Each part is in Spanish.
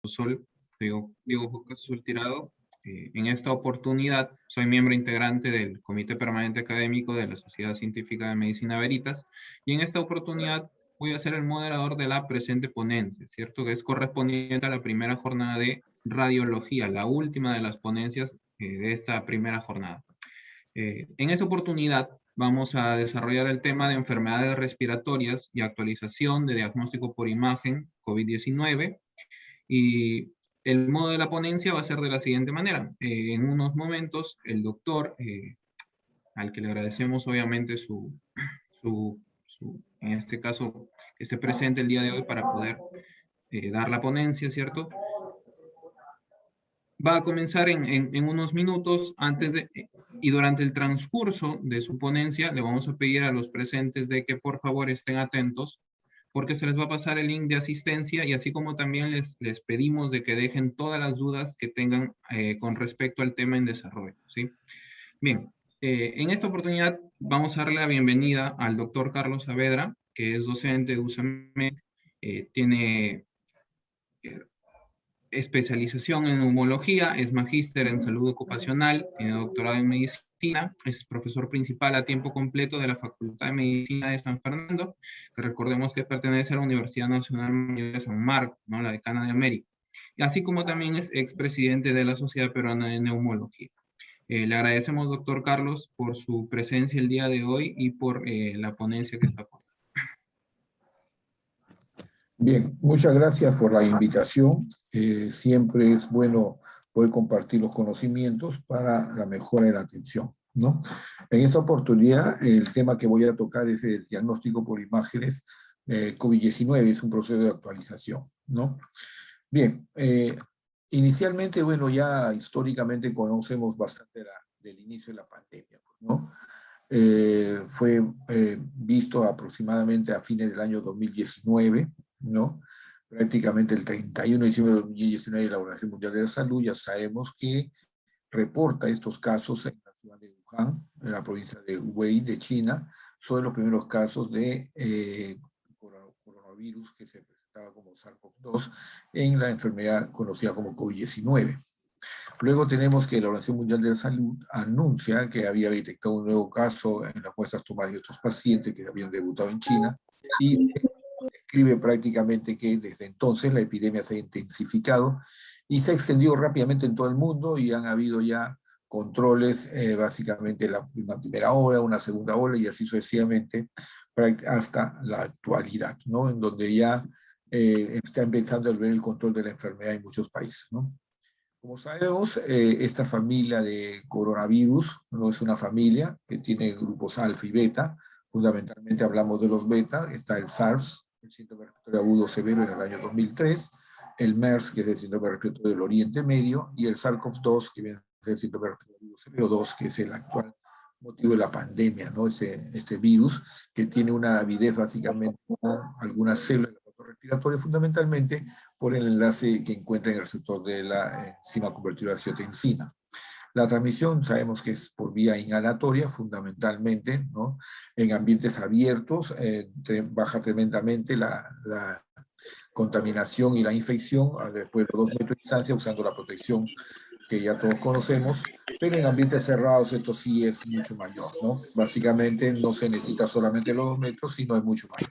Sol, Diego Juca Sol Tirado. En esta oportunidad soy miembro integrante del Comité Permanente Académico de la Sociedad Científica de Medicina Veritas, y en esta oportunidad voy a ser el moderador de la presente ponencia, ¿cierto? Que es correspondiente a la primera jornada de radiología, la última de las ponencias de esta primera jornada. En esta oportunidad vamos a desarrollar el tema de enfermedades respiratorias y actualización de diagnóstico por imagen COVID-19. Y el modo de la ponencia va a ser de la siguiente manera. En unos momentos, el doctor, al que le agradecemos obviamente en este caso, que esté presente el día de hoy para poder dar la ponencia, ¿cierto? Va a comenzar en unos minutos y durante el transcurso de su ponencia le vamos a pedir a los presentes de que por favor estén atentos, porque se les va a pasar el link de asistencia, y así como también les pedimos de que dejen todas las dudas que tengan con respecto al tema en desarrollo, ¿sí? Bien, en esta oportunidad vamos a darle la bienvenida al doctor Carlos Saavedra, que es docente de USAMEC, tiene especialización en neumología, es magíster en salud ocupacional, tiene doctorado en medicina, es profesor principal a tiempo completo de la Facultad de Medicina de San Fernando, que recordemos que pertenece a la Universidad Nacional de San Marcos, ¿no? La decana de América, y así como también es expresidente de la Sociedad Peruana de Neumología. Le agradecemos, doctor Carlos, por su presencia el día de hoy y por la ponencia que está por. Bien, muchas gracias por la invitación. Siempre es bueno poder compartir los conocimientos para la mejora de la atención, ¿no? En esta oportunidad, el tema que voy a tocar es el diagnóstico por imágenes COVID-19, es un proceso de actualización, ¿no? Bien, inicialmente, bueno, ya históricamente conocemos bastante del inicio de la pandemia, ¿no? Fue visto aproximadamente a fines del año 2019, ¿no? Prácticamente el 31 de diciembre de 2019 la Organización Mundial de la Salud ya sabemos que reporta estos casos en la ciudad de Wuhan, en la provincia de Hubei de China. Son los primeros casos de coronavirus que se presentaba como SARS-CoV-2 en la enfermedad conocida como COVID-19. Luego tenemos que la Organización Mundial de la Salud anuncia que había detectado un nuevo caso en las muestras tomadas de estos pacientes que habían debutado en China, y escribe prácticamente que desde entonces la epidemia se ha intensificado y se ha extendido rápidamente en todo el mundo, y han habido ya controles básicamente una primera ola, una segunda ola y así sucesivamente hasta la actualidad, ¿no? En donde ya está empezando a ver el control de la enfermedad en muchos países, ¿no? Como sabemos, esta familia de coronavirus no es una familia que tiene grupos alfa y beta. Fundamentalmente hablamos de los beta. Está el SARS, el síndrome respiratorio agudo severo, en el año 2003, el MERS, que es el síndrome respiratorio del Oriente Medio, y el SARS-CoV-2, que viene a ser el síndrome respiratorio agudo severo 2, que es el actual motivo de la pandemia, ¿no? Este virus que tiene una avidez básicamente con algunas células respiratorio, fundamentalmente por el enlace que encuentra en el receptor de la enzima convertidora de angiotensina. La transmisión sabemos que es por vía inhalatoria, fundamentalmente, ¿no? En ambientes abiertos baja tremendamente la contaminación y la infección después de 2 metros de distancia, usando la protección que ya todos conocemos, pero en ambientes cerrados esto sí es mucho mayor, ¿no? Básicamente no se necesita solamente los 2 metros, sino es mucho mayor.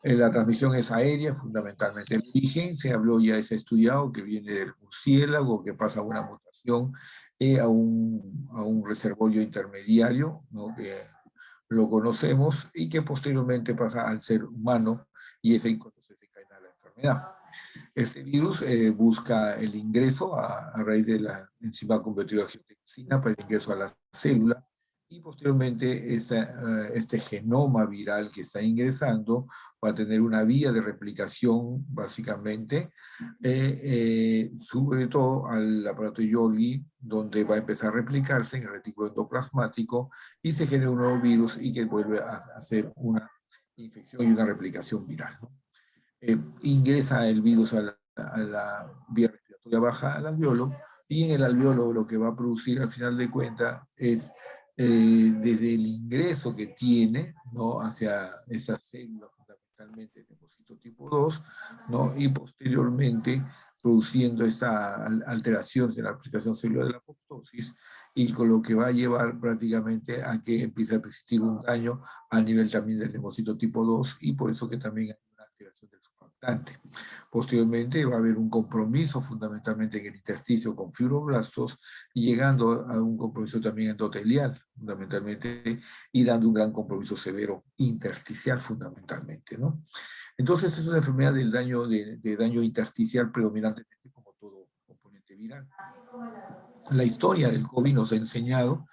La transmisión es aérea, fundamentalmente. El origen, se habló ya, se ha estudiado, que viene del murciélago, que pasa una mutación a un reservorio intermediario, ¿no? Que lo conocemos, y que posteriormente pasa al ser humano, y es ahí cuando se desencadena la enfermedad. Este virus busca el ingreso a raíz de la enzima convertidora de angiotensina para el ingreso a la célula, y posteriormente este genoma viral que está ingresando va a tener una vía de replicación, básicamente, sobre todo al aparato Golgi, donde va a empezar a replicarse en el retículo endoplasmático y se genera un nuevo virus y que vuelve a hacer una infección y una replicación viral, ¿no? Ingresa el virus a la vía respiratoria baja, al alveolo, y en el alveolo lo que va a producir al final de cuentas es desde el ingreso que tiene, ¿no? Hacia esas células fundamentalmente linfocito tipo 2, ¿no? Y posteriormente produciendo esa alteración de la aplicación celular de la apoptosis, y con lo que va a llevar prácticamente a que empiece a persistir un daño a nivel también del linfocito tipo 2, y por eso que también hay una activación del surfactante. Posteriormente va a haber un compromiso fundamentalmente en el intersticio con fibroblastos, y llegando a un compromiso también endotelial fundamentalmente, y dando un gran compromiso severo intersticial fundamentalmente, ¿no? Entonces es una enfermedad del daño, de daño intersticial predominantemente, como todo componente viral. La historia del COVID nos ha enseñado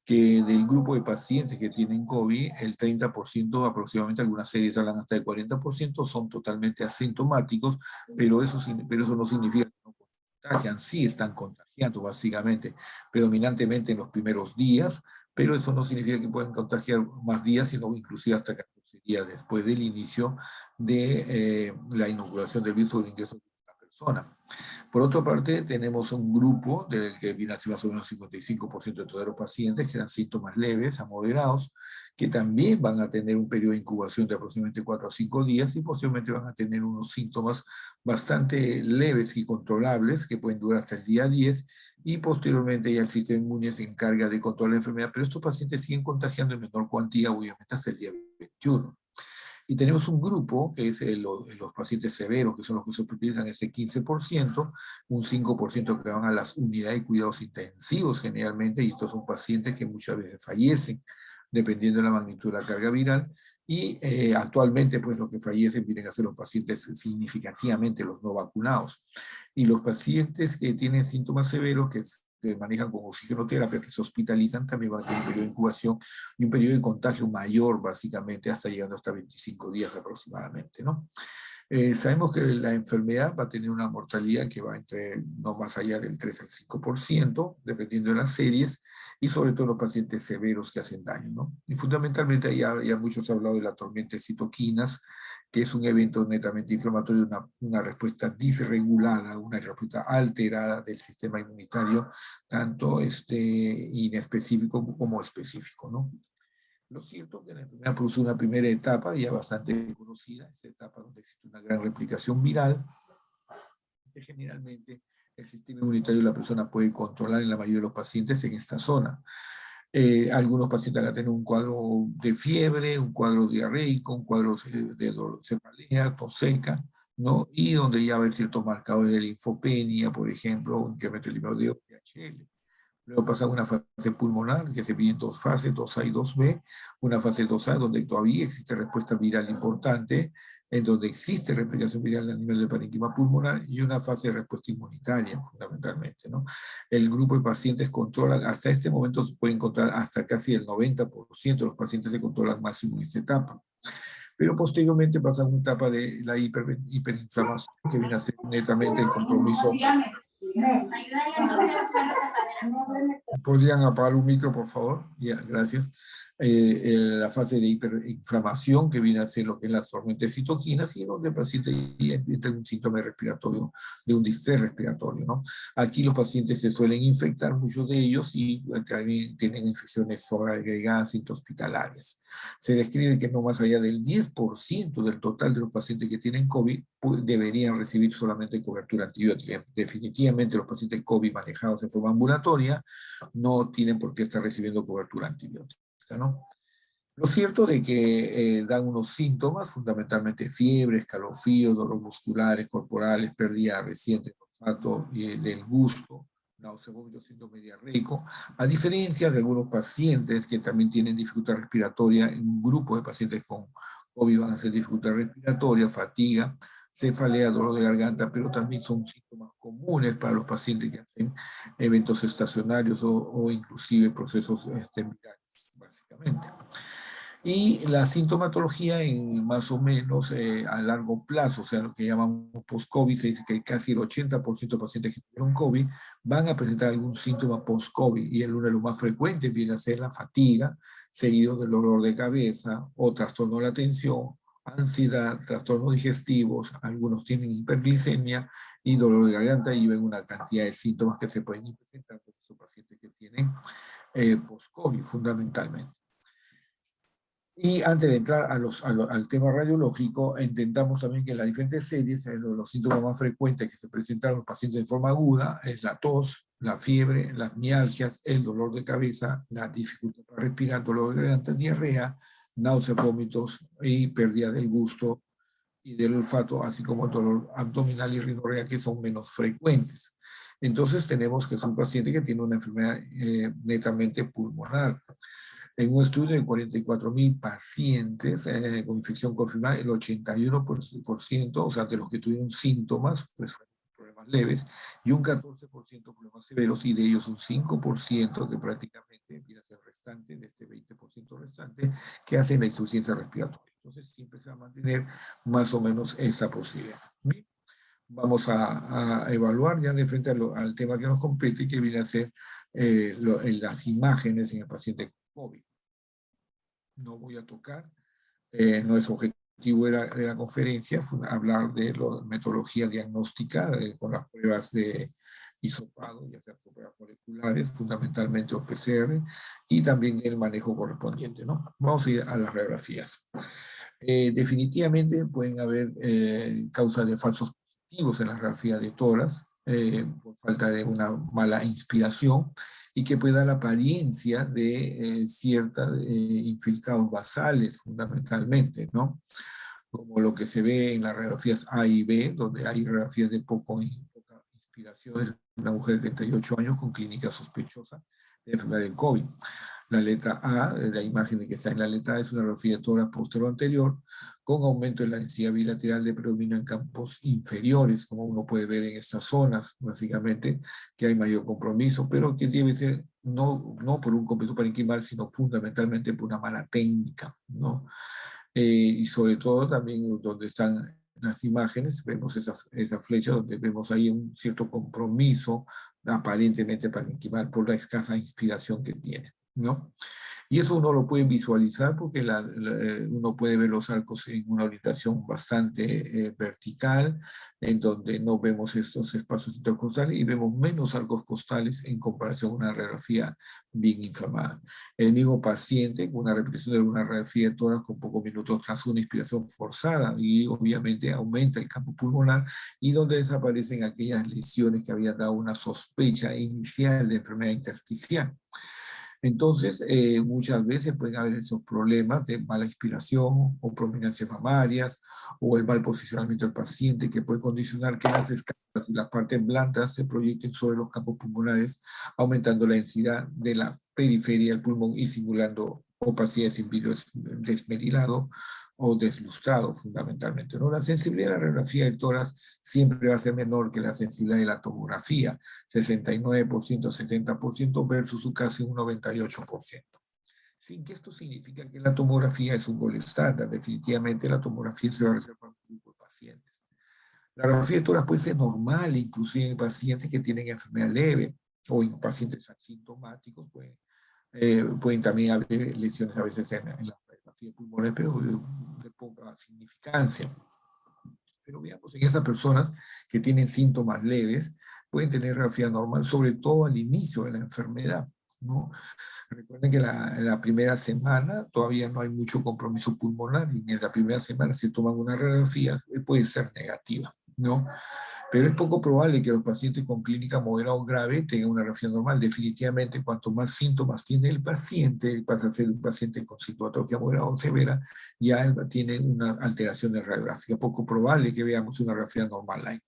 que del grupo de pacientes que tienen COVID, el 30%, aproximadamente, algunas series hablan hasta del 40%, son totalmente asintomáticos, pero eso no significa que no contagian. Sí están contagiando básicamente, predominantemente en los primeros días, pero eso no significa que puedan contagiar más días, sino inclusive hasta 14 días después del inicio de la inoculación del virus o el ingreso de la persona. Por otra parte, tenemos un grupo del que viene a ser más o menos 55% de todos los pacientes que dan síntomas leves a moderados, que también van a tener un periodo de incubación de aproximadamente 4 a 5 días, y posiblemente van a tener unos síntomas bastante leves y controlables que pueden durar hasta el día 10, y posteriormente ya el sistema inmune se encarga de controlar la enfermedad, pero estos pacientes siguen contagiando en menor cuantía, obviamente hasta el día 21. Y tenemos un grupo que es los pacientes severos, que son los que se utilizan ese 15%, un 5% que van a las unidades de cuidados intensivos generalmente, y estos son pacientes que muchas veces fallecen, dependiendo de la magnitud de la carga viral, y actualmente pues los que fallecen vienen a ser los pacientes significativamente los no vacunados. Y los pacientes que tienen síntomas severos, que se manejan con oxigenoterapia, que se hospitalizan, también van a tener un periodo de incubación y un periodo de contagio mayor, básicamente, hasta llegando hasta 25 días aproximadamente, ¿no? Sabemos que la enfermedad va a tener una mortalidad que va entre no más allá del 3 al 5%, dependiendo de las series, y sobre todo los pacientes severos que hacen daño, ¿no? Y fundamentalmente ya muchos han hablado de la tormenta de citoquinas, que es un evento netamente inflamatorio, una respuesta disregulada, una respuesta alterada del sistema inmunitario, tanto inespecífico como específico, ¿no? Lo cierto es que la enfermedad produce una primera etapa ya bastante conocida, esa etapa donde existe una gran replicación viral, que generalmente el sistema inmunitario de la persona puede controlar en la mayoría de los pacientes en esta zona. Algunos pacientes van a tener un cuadro de fiebre, un cuadro diarreico, un cuadro de cefalea, tos seca, ¿no? Y donde ya va a haber ciertos marcadores de linfopenia, por ejemplo, un incremento del nivel de OPHL. Luego pasa una fase pulmonar que se divide en dos fases, 2A y 2B. Una fase 2A donde todavía existe respuesta viral importante, en donde existe replicación viral a nivel del parénquima pulmonar, y una fase de respuesta inmunitaria, fundamentalmente, ¿no? El grupo de pacientes controlan, hasta este momento se puede encontrar hasta casi el 90% de los pacientes se controlan máximo en esta etapa. Pero posteriormente pasa una etapa de la hiperinflamación, que viene a ser netamente el compromiso. ¿Podrían apagar un micro, por favor? Ya, gracias. La fase de hiperinflamación, que viene a ser lo que es la tormenta de citoquinas, y donde el paciente entra en un síntoma respiratorio, de un distrés respiratorio, ¿no? Aquí los pacientes se suelen infectar, muchos de ellos, y también tienen infecciones sobreagregadas intrahospitalarias. Se describe que no más allá del 10% del total de los pacientes que tienen COVID deberían recibir solamente cobertura antibiótica. Definitivamente los pacientes COVID manejados en forma ambulatoria no tienen por qué estar recibiendo cobertura antibiótica, ¿no? Lo cierto de que dan unos síntomas, fundamentalmente fiebre, escalofríos, dolor musculares, corporales, pérdida reciente del olfato y del gusto, náusea, vómito, síndrome diarreico, a diferencia de algunos pacientes que también tienen dificultad respiratoria. En un grupo de pacientes con COVID van a ser dificultad respiratoria, fatiga, cefalea, dolor de garganta, pero también son síntomas comunes para los pacientes que hacen eventos estacionarios o inclusive procesos virales, básicamente. Y la sintomatología en más o menos a largo plazo, o sea, lo que llamamos post-COVID, se dice que casi el 80% de pacientes que tuvieron COVID van a presentar algún síntoma post-COVID, y uno de los más frecuentes viene a ser la fatiga, seguido del dolor de cabeza o trastorno de la atención, ansiedad, trastornos digestivos, algunos tienen hiperglicemia y dolor de garganta, y ven una cantidad de síntomas que se pueden presentar con esos pacientes que tienen post-COVID fundamentalmente. Y antes de entrar al tema radiológico, intentamos también que en las diferentes series, los síntomas más frecuentes que se presentan a los pacientes de forma aguda es la tos, la fiebre, las mialgias, el dolor de cabeza, la dificultad para respirar, dolor de garganta, diarrea, náuseas, vómitos y pérdida del gusto y del olfato, así como el dolor abdominal y rinorrea, que son menos frecuentes. Entonces tenemos que es un paciente que tiene una enfermedad netamente pulmonar. En un estudio de 44.000 pacientes con infección confirmada, el 81%, o sea, de los que tuvieron síntomas, pues fueron problemas leves, y un 14% problemas severos, y de ellos un 5% que prácticamente viene a ser restante, de este 20% restante, que hacen la insuficiencia respiratoria. Entonces siempre se va a mantener más o menos esa posibilidad. Bien, vamos a evaluar ya de frente al tema que nos compete, que viene a ser las imágenes en el paciente COVID. No voy a tocar, nuestro objetivo de la conferencia fue hablar de la metodología diagnóstica con las pruebas de hisopado, ya sea pruebas moleculares, fundamentalmente o PCR, y también el manejo correspondiente, ¿no? Vamos a ir a las radiografías. Definitivamente pueden haber causas de falsos positivos en la radiografía de tórax, por falta de una mala inspiración, y que puede dar la apariencia de ciertos infiltrados basales, fundamentalmente, ¿no? Como lo que se ve en las radiografías A y B, donde hay radiografías de poca inspiración, es una mujer de 38 años con clínica sospechosa de enfermedad del COVID. La letra A, la imagen de que está en la letra A, es una radiografía de tórax posterior anterior con aumento de la densidad bilateral de predominio en campos inferiores, como uno puede ver en estas zonas, básicamente, que hay mayor compromiso, pero que debe ser no por un compromiso parenquimal, sino fundamentalmente por una mala técnica, ¿no? Y sobre todo también donde están las imágenes, vemos esa flecha donde vemos ahí un cierto compromiso aparentemente parenquimal por la escasa inspiración que tiene, ¿no? Y eso uno lo puede visualizar porque uno puede ver los arcos en una orientación bastante vertical, en donde no vemos estos espacios intercostales y vemos menos arcos costales en comparación con una radiografía bien inflamada. El mismo paciente con una repetición de una radiografía de tórax con pocos minutos tras una inspiración forzada y obviamente aumenta el campo pulmonar y donde desaparecen aquellas lesiones que habían dado una sospecha inicial de enfermedad intersticial. Entonces, muchas veces pueden haber esos problemas de mala inspiración o prominencias mamarias o el mal posicionamiento del paciente que puede condicionar que las escamas y las partes blandas se proyecten sobre los campos pulmonares, aumentando la densidad de la periferia del pulmón y simulando opacidad sin vidrio desmerilado o deslustrado fundamentalmente, ¿no? La sensibilidad de la radiografía de tórax siempre va a ser menor que la sensibilidad de la tomografía, 69%, 70% versus su casi un 98%. Sin que esto significa que la tomografía es un gol estándar. Definitivamente la tomografía se va a reservar para un grupo de pacientes. La radiografía de tórax puede ser normal, inclusive en pacientes que tienen enfermedad leve o en pacientes asintomáticos pueden también haber lesiones a veces en la radiografía pulmonar, pero de poca significancia. Pero veamos, en esas personas que tienen síntomas leves, pueden tener radiografía normal, sobre todo al inicio de la enfermedad, ¿no? Recuerden que en la primera semana todavía no hay mucho compromiso pulmonar y en la primera semana si toman una radiografía puede ser negativa, ¿no? Pero es poco probable que los pacientes con clínica moderada o grave tengan una radiografía normal. Definitivamente, cuanto más síntomas tiene el paciente, pasa a ser un paciente con sintomatología moderada o severa, ya él tiene una alteración de radiografía. Poco probable que veamos una radiografía normal ahí.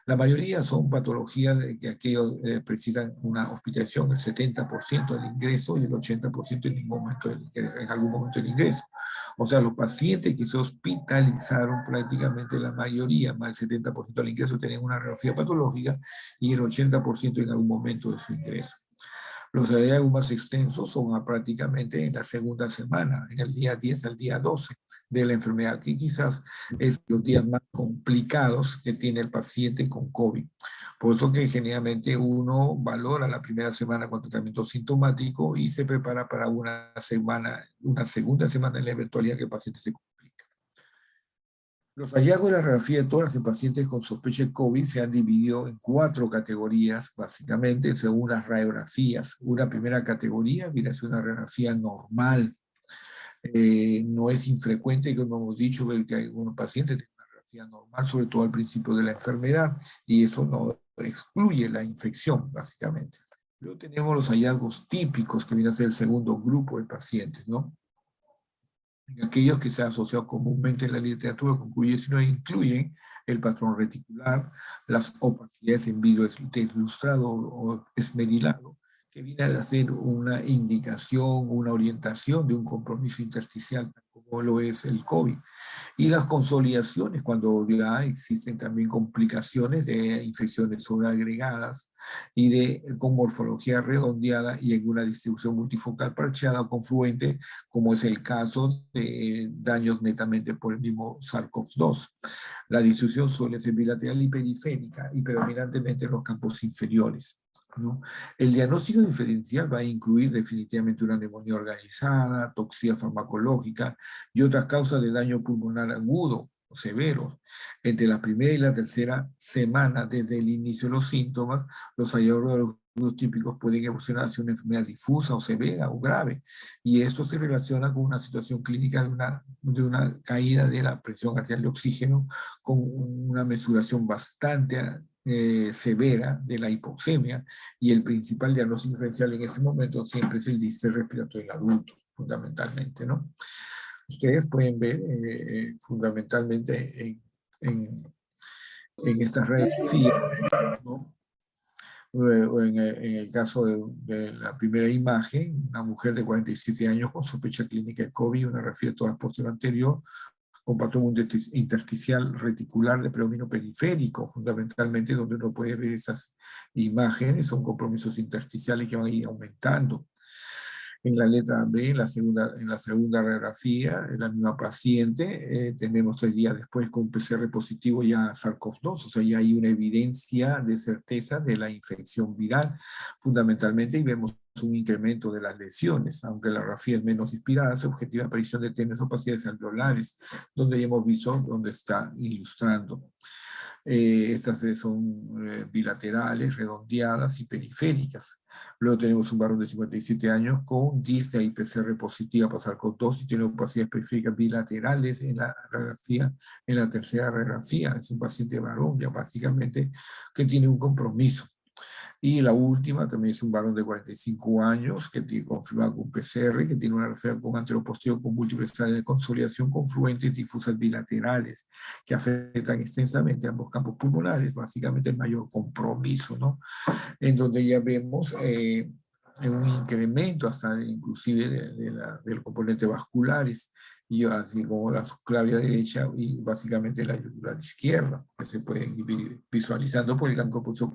La mayoría son patologías que aquellos precisan una hospitalización, el 70% del ingreso y el 80% en algún momento del ingreso. O sea, los pacientes que se hospitalizaron, prácticamente la mayoría, más del 70% del ingreso, tenían una radiografía patológica y el 80% en algún momento de su ingreso. Los hallazgos más extensos son prácticamente en la segunda semana, en el día 10 al día 12 de la enfermedad, que quizás es los días más complicados que tiene el paciente con COVID. Por eso que generalmente uno valora la primera semana con tratamiento sintomático y se prepara para una segunda semana en la eventualidad que el paciente se complica. Los hallazgos de la radiografía de tórax en pacientes con sospecha de COVID se han dividido en 4 categorías, básicamente, según las radiografías. Una primera categoría viene a ser una radiografía normal. No es infrecuente, como hemos dicho, ver que algunos pacientes tienen una radiografía normal, sobre todo al principio de la enfermedad, y eso no excluye la infección, básicamente. Luego tenemos los hallazgos típicos, que viene a ser el segundo grupo de pacientes, ¿no? Aquellos que se han asociado comúnmente en la literatura con COVID-19 incluyen el patrón reticular, las opacidades en vidrio deslustrado o esmerilado, que viene a ser una indicación, una orientación de un compromiso intersticial, como lo es el COVID. Y las consolidaciones, cuando ya existen también complicaciones de infecciones sobreagregadas y con morfología redondeada y en una distribución multifocal parcheada o confluente, como es el caso de daños netamente por el mismo SARS-CoV-2. La distribución suele ser bilateral y periférica y predominantemente en los campos inferiores, ¿no? El diagnóstico diferencial va a incluir definitivamente una neumonía organizada, toxina farmacológica y otras causas de daño pulmonar agudo o severo. Entre la primera y la tercera semana desde el inicio de los síntomas, los hallazgos típicos pueden evolucionar hacia una enfermedad difusa o severa o grave. Y esto se relaciona con una situación clínica de una caída de la presión arterial de oxígeno con una mesuración bastante severa de la hipoxemia, y el principal diagnóstico diferencial en ese momento siempre es el distrés respiratorio en adultos, fundamentalmente, ¿no? Ustedes pueden ver fundamentalmente en estas radiografías, ¿no? O en el caso de la primera imagen, una mujer de 47 años con sospecha clínica de COVID, una radiografía de toda la postura anterior, con patrón intersticial reticular de predominio periférico, fundamentalmente donde uno puede ver esas imágenes, son compromisos intersticiales que van a ir aumentando. En la letra B, en la segunda radiografía, en la misma paciente, tenemos 3 días después con PCR positivo ya SARS-CoV-2, o sea, ya hay una evidencia de certeza de la infección viral, fundamentalmente, y vemos un incremento de las lesiones, aunque la radiografía es menos inspirada, se objetiva aparición de tenes opacidades alveolares, donde ya hemos visto donde está ilustrando. Estas son bilaterales, redondeadas y periféricas. Luego tenemos un varón de 57 años con disnea y PCR positiva para SARS-CoV-2 y tiene opacidades periféricas bilaterales en la radiografía, en la tercera radiografía. Es un paciente varón ya básicamente que tiene un compromiso. Y la última también es un varón de 45 años que tiene confirmado con PCR, que tiene una radiografía con anteroposterior con múltiples áreas de consolidación confluentes difusas bilaterales que afectan extensamente ambos campos pulmonares, básicamente el mayor compromiso, ¿no? En donde ya vemos un incremento hasta inclusive del componente vasculares, y así como la subclavia derecha y básicamente la yugular izquierda, que se pueden ir visualizando por el campo pulso.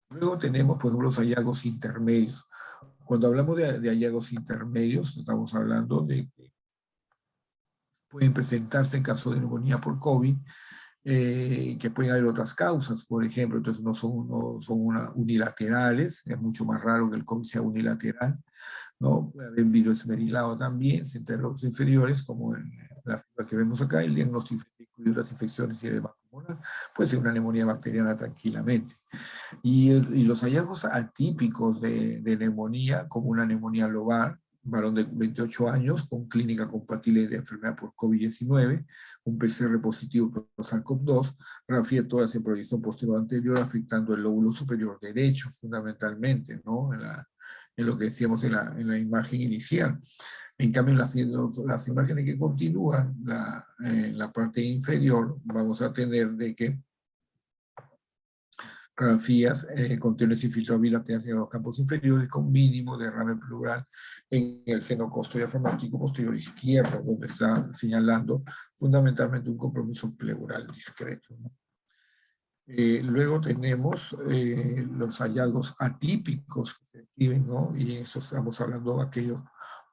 Luego tenemos, por ejemplo, los hallazgos intermedios. Cuando hablamos de hallazgos intermedios, estamos hablando de que pueden presentarse en caso de neumonía por COVID, que pueden haber otras causas, por ejemplo, entonces no son unilaterales, es mucho más raro que el COVID sea unilateral, ¿no? Puede haber virus esmerilado también, entre los inferiores, como en la figura que vemos acá, el diagnóstico de otras infecciones y edema pulmonar, puede ser una neumonía bacteriana tranquilamente. Y los hallazgos atípicos de neumonía, como una neumonía lobar, varón de 28 años con clínica compatible de enfermedad por COVID-19, un PCR positivo por SARS-CoV-2, radiografía de tórax en proyección posterior anterior afectando el lóbulo superior derecho fundamentalmente, ¿no? En lo que decíamos en la imagen inicial. En cambio, en las imágenes que continúan, la parte inferior, vamos a tener de que radiografías con teles infiltrados bilaterales en los campos inferiores con mínimo derrame pleural en el seno diafragmático posterior izquierdo, donde está señalando fundamentalmente un compromiso pleural discreto, ¿no? Luego tenemos los hallazgos atípicos que se escriben, ¿no? Y eso estamos hablando de aquellos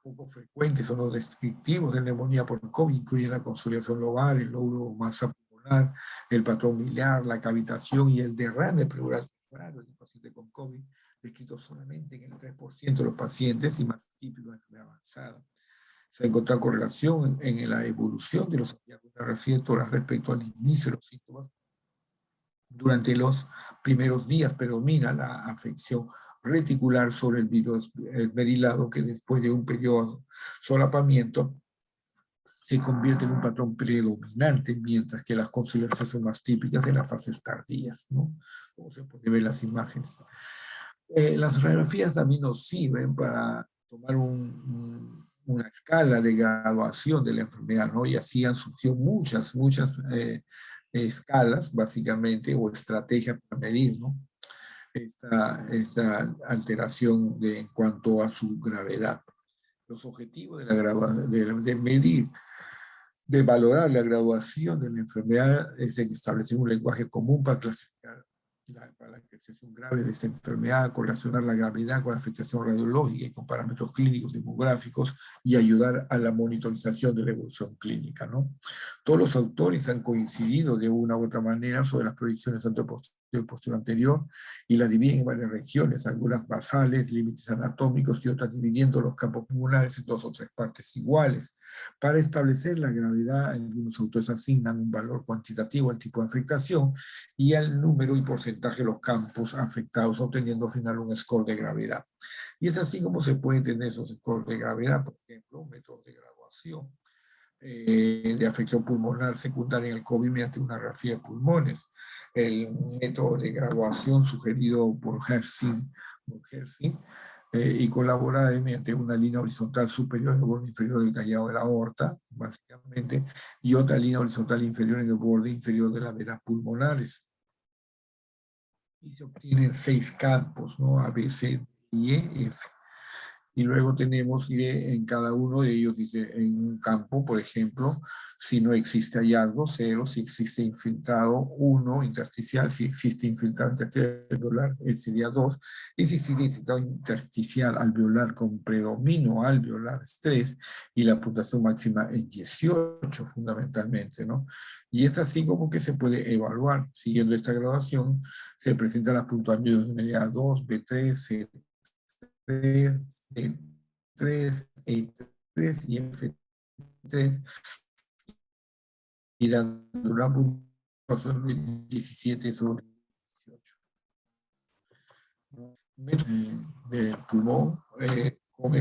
poco frecuentes, son los descriptivos de neumonía por COVID, incluyen la consolidación lobar, el lóbulo masa pulmonar, el patrón miliar, la cavitación y el derrame pleural raro en el paciente con COVID, descrito solamente en el 3% de los pacientes y más típico de enfermedad avanzada. Se ha encontrado correlación en la evolución de los hallazgos de tórax respecto al inicio de los síntomas durante los primeros días predomina la afección reticular sobre el virus esmerilado, que después de un periodo de solapamiento se convierte en un patrón predominante, mientras que las consolidaciones son más típicas en las fases tardías, ¿no? Como se puede ver en las imágenes. Las radiografías también nos sirven para tomar una escala de graduación de la enfermedad, ¿no? Y así han surgido muchas escalas, básicamente, o estrategias para medir, ¿no? Esta alteración en cuanto a su gravedad. Los objetivos de medir, de valorar la graduación de la enfermedad es establecer un lenguaje común para clasificar para la percepción grave de esta enfermedad, correlacionar la gravedad con la afectación radiológica y con parámetros clínicos demográficos y ayudar a la monitorización de la evolución clínica, ¿no? Todos los autores han coincidido de una u otra manera sobre las proyecciones anteposterior y posterior anterior y las dividen en varias regiones, algunas basales, límites anatómicos y otras dividiendo los campos pulmonares en 2 o 3 partes iguales. Para establecer la gravedad, algunos autores asignan un valor cuantitativo al tipo de afectación y al número y porcentaje de los campos afectados, obteniendo al final un score de gravedad. Y es así como se pueden tener esos scores de gravedad, por ejemplo, métodos de graduación de afección pulmonar secundaria en el COVID mediante una grafía de pulmones. El método de graduación sugerido por Hersey y colaborada mediante una línea horizontal superior en el borde inferior del callado de la aorta, básicamente, y otra línea horizontal inferior en el borde inferior de las venas pulmonares. Y se obtienen 6 campos, ¿no? A, B, C, D, E, F. Y luego tenemos en cada uno de ellos, dice, en un campo, por ejemplo, si no existe hallazgo, 0, si existe infiltrado, 1, intersticial, si existe infiltrado intersticial alveolar, sería 2, y si existe infiltrado intersticial alveolar con predominio alveolar, es 3, y la puntuación máxima es 18, fundamentalmente, ¿no? Y es así como que se puede evaluar. Siguiendo esta graduación, se presentan las puntuaciones de A2, B3, C3, 3, E3 y F3, y dando una puntuación de 17 sobre 18. De pulmón con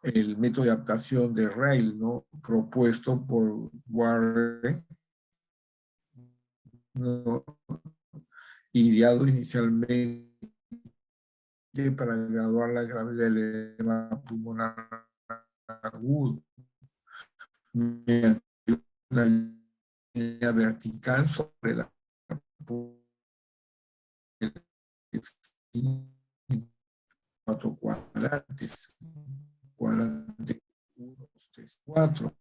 el método de adaptación de Rayleigh, ¿no? Propuesto por Warren, ¿no? Ideado inicialmente para graduar la gravedad del edema pulmonar agudo mediante una línea vertical sobre la cuatro cuadrantes, cuadrante 1, 2, 3, 4,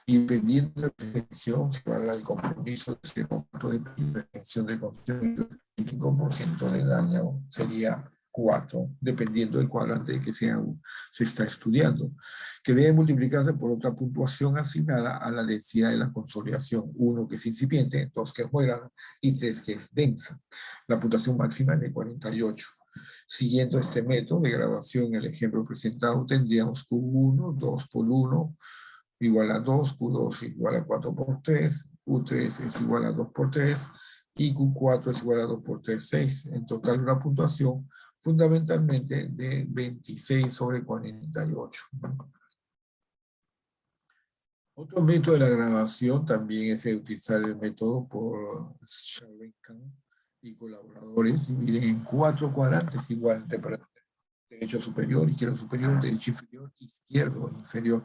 y dependiendo de la prevención se va a dar el compromiso de ese punto de prevención de consumo, el 5% de daño sería 4, dependiendo del cuadrante que se está estudiando, que debe multiplicarse por otra puntuación asignada a la densidad de la consolidación, 1 que es incipiente, 2 que es moderada y 3 que es densa. La puntuación máxima es de 48. Siguiendo este método de graduación, el ejemplo presentado, tendríamos Q1, 2 por 1, igual a 2, Q2 igual a 4 por 3, Q3 es igual a 2 por 3, y Q4 es igual a 2 por 3, 6. En total una puntuación fundamentalmente de 26 sobre 48. Otro método de la graduación también es utilizar el método por Sharringham y colaboradores, dividen en 4 cuadrantes igual de derecho superior, izquierdo superior, derecho inferior, izquierdo inferior,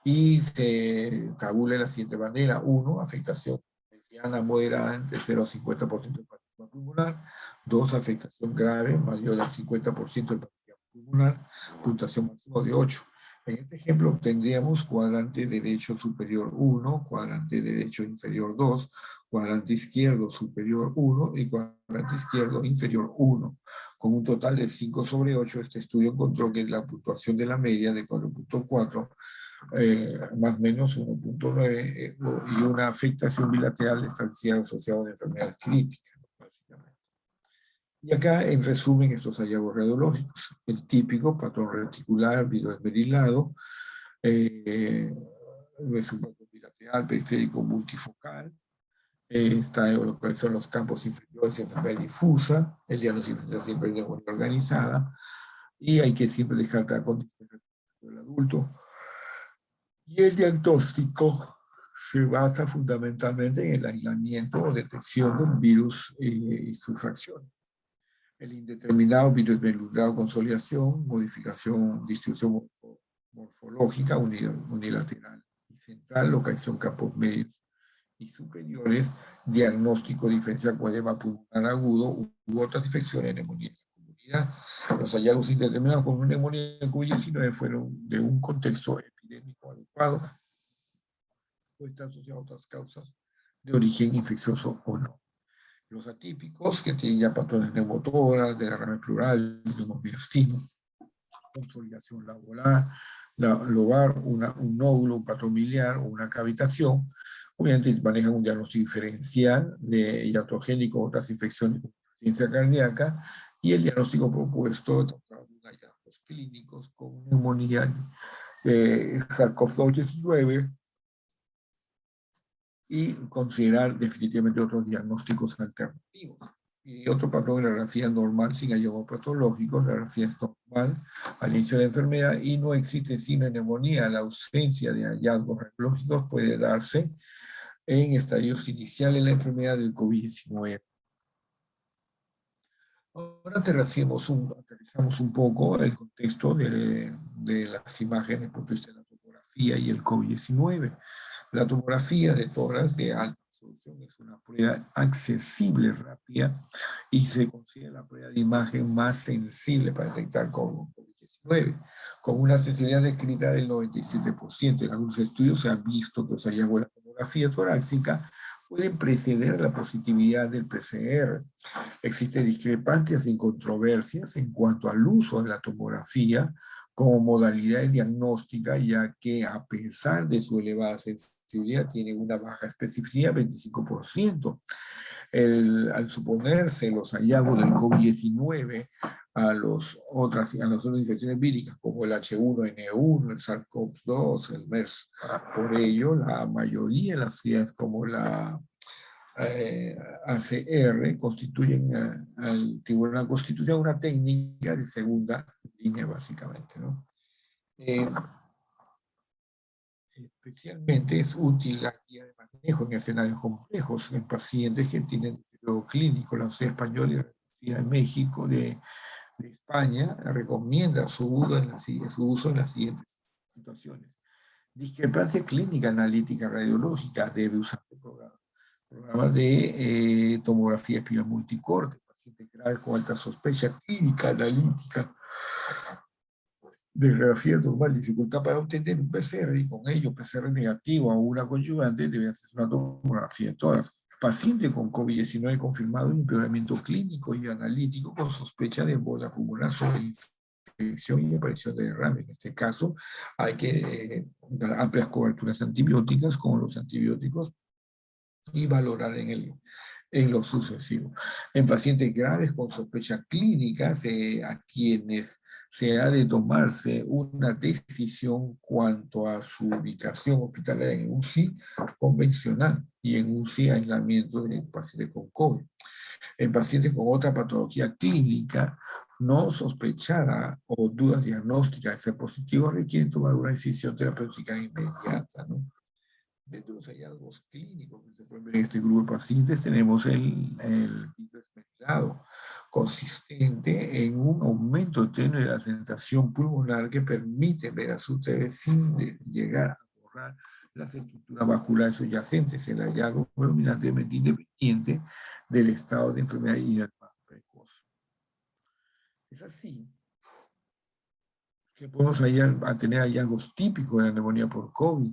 y se tabula de la siguiente manera: 1, afectación mediana moderada entre 0 a 50% del partícula pulmonar; 2, afectación grave mayor al 50% del partícula pulmonar, puntuación máxima de 8. En este ejemplo obtendríamos cuadrante derecho superior 1, cuadrante derecho inferior 2, cuadrante izquierdo superior 1 y cuadrante izquierdo inferior 1. Con un total de 5 sobre 8, este estudio encontró que la puntuación de la media de 4.4, más o menos 1.9, y una afectación bilateral establecida asociada a una enfermedad crítica, básicamente. Y acá, en resumen, estos hallazgos radiológicos: el típico patrón reticular videoesmerilado, es un patrón bilateral periférico multifocal, Está localizado en los campos inferiores de enfermedad difusa, el diagnóstico siempre de neumonía organizada, y hay que siempre descartar condiciones del adulto. Y el diagnóstico se basa fundamentalmente en el aislamiento o detección del virus y sus fracciones. El indeterminado virus desmenudo, consolidación, modificación, distribución morfológica unilateral y central, localización campos medios y superiores, diagnóstico diferencial con edema pulmonar agudo u otras infecciones de neumonía en la comunidad. Los hallazgos indeterminados con neumonía en COVID-19 fueron de un contexto epidémico adecuado o están asociados a otras causas de origen infeccioso o no. Los atípicos, que tienen ya patrones neumotoras, derrame pleural, neumomiastino, consolidación lobar, un nódulo, un patrón biliar o una cavitación. Obviamente manejan un diagnóstico diferencial de iatrogénico o otras infecciones con insuficiencia cardíaca y el diagnóstico propuesto de hallazgos clínicos con neumonía de SARS-CoV-2 y considerar definitivamente otros diagnósticos alternativos. Y otro patrón de la radiografía normal sin hallazgos patológicos, la radiografía es normal al inicio de la enfermedad y no existe signo de neumonía. La ausencia de hallazgos radiológicos puede darse en estadios iniciales de la enfermedad del COVID-19. Ahora aterrizamos un poco el contexto de las imágenes desde el punto de vista de la tomografía y el COVID-19. La tomografía de tórax de alta resolución es una prueba accesible, rápida, y se considera la prueba de imagen más sensible para detectar COVID-19, con una sensibilidad descrita del 97%. En algunos estudios se ha visto que los hallazgos de la tomografía torácica pueden preceder la positividad del PCR. Existen discrepancias y controversias en cuanto al uso de la tomografía como modalidad diagnóstica, ya que a pesar de su elevada sensibilidad tiene una baja especificidad, 25%. Al suponerse los hallazgos del COVID-19 a las otras infecciones víricas como el H1N1, el SARS-CoV-2, el MERS. Por ello, la mayoría de las ciudades como la ACR al Tribunal Constitucional una técnica de segunda línea básicamente, ¿no? Especialmente es útil la guía de manejo en escenarios complejos en pacientes que tienen deterioro clínico. La Sociedad Española y la Universidad de México de España recomienda su uso en las siguientes situaciones. Discrepancia clínica, analítica, radiológica, debe usarse programas de tomografía espinal multicorte, pacientes graves con alta sospecha clínica, analítica, de radiografía normal, dificultad para obtener un PCR y con ello PCR negativo o una conyugante, debe hacerse una tomografía de tórax. Paciente con COVID-19 confirmado en empeoramiento clínico y analítico con sospecha de embolia pulmonar sobre infección y aparición de derrame. En este caso, hay que dar amplias coberturas antibióticas con los antibióticos y valorar en lo sucesivo. En pacientes graves con sospecha clínica, a quienes se ha de tomarse una decisión cuanto a su ubicación hospitalaria en UCI convencional y en UCI aislamiento de pacientes con COVID. En pacientes con otra patología clínica no sospechada o dudas diagnósticas de ser positivo requieren tomar una decisión terapéutica inmediata, ¿no? Dentro de los hallazgos clínicos que se pueden ver en este grupo de pacientes tenemos el pico esmerilado, consistente en un aumento tenue de la sensación pulmonar que permite ver a su TV sin llegar a borrar las estructuras vasculares subyacentes. El hallazgo predominantemente independiente del estado de enfermedad y del más precoz. Es así que podemos tener hallazgos típicos de la neumonía por COVID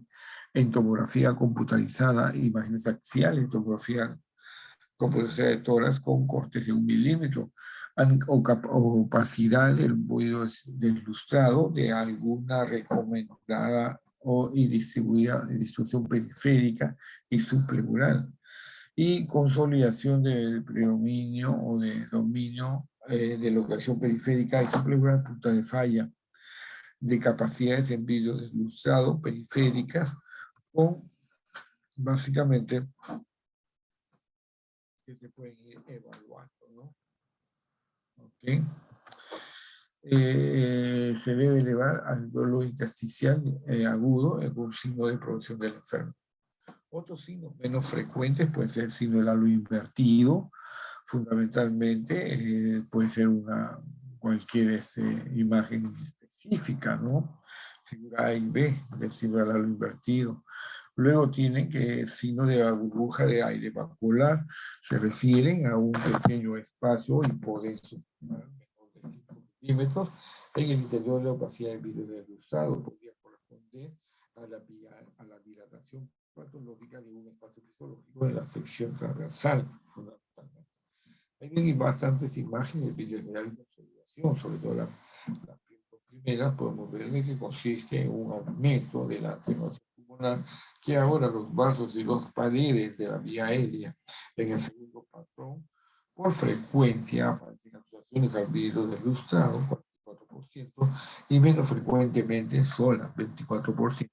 en tomografía computarizada, imágenes axiales, tomografía computarizada de tórax con cortes de 1 milímetro, o opacidad del bólido deslustrado de alguna recomendada y distribuida distribución periférica y subpleural, y consolidación del predominio o de dominio de locación periférica y subpleural, punta de falla, de capacidades en vidrio deslustrado periféricas con básicamente que se pueden ir evaluando, ¿no? ¿Ok? Se debe elevar al dolor intersticial agudo en un signo de producción del enfermo. Otros signos menos frecuentes pueden ser el signo del halo invertido, fundamentalmente puede ser cualquier imagen específica, ¿no? Figura A y B del signo del halo invertido. Luego tienen que el signo de la burbuja de aire vacuolar, se refieren a un pequeño espacio hipodenso menor de 5 milímetros en el interior de la opacidad del vidrio del cruzado, podría corresponder a la dilatación patológica de un espacio fisiológico en la sección transversal, fundamentalmente. Hay bastantes imágenes de vidrio general y consolidación, sobre todo las primeras podemos ver de que consiste en un aumento de la atenuación pulmonar, que ahora los vasos y las paredes de la vía aérea en el segundo patrón, por frecuencia aparecen asociaciones al vidrio deslustrado, 44%, y menos frecuentemente, sola, 24%,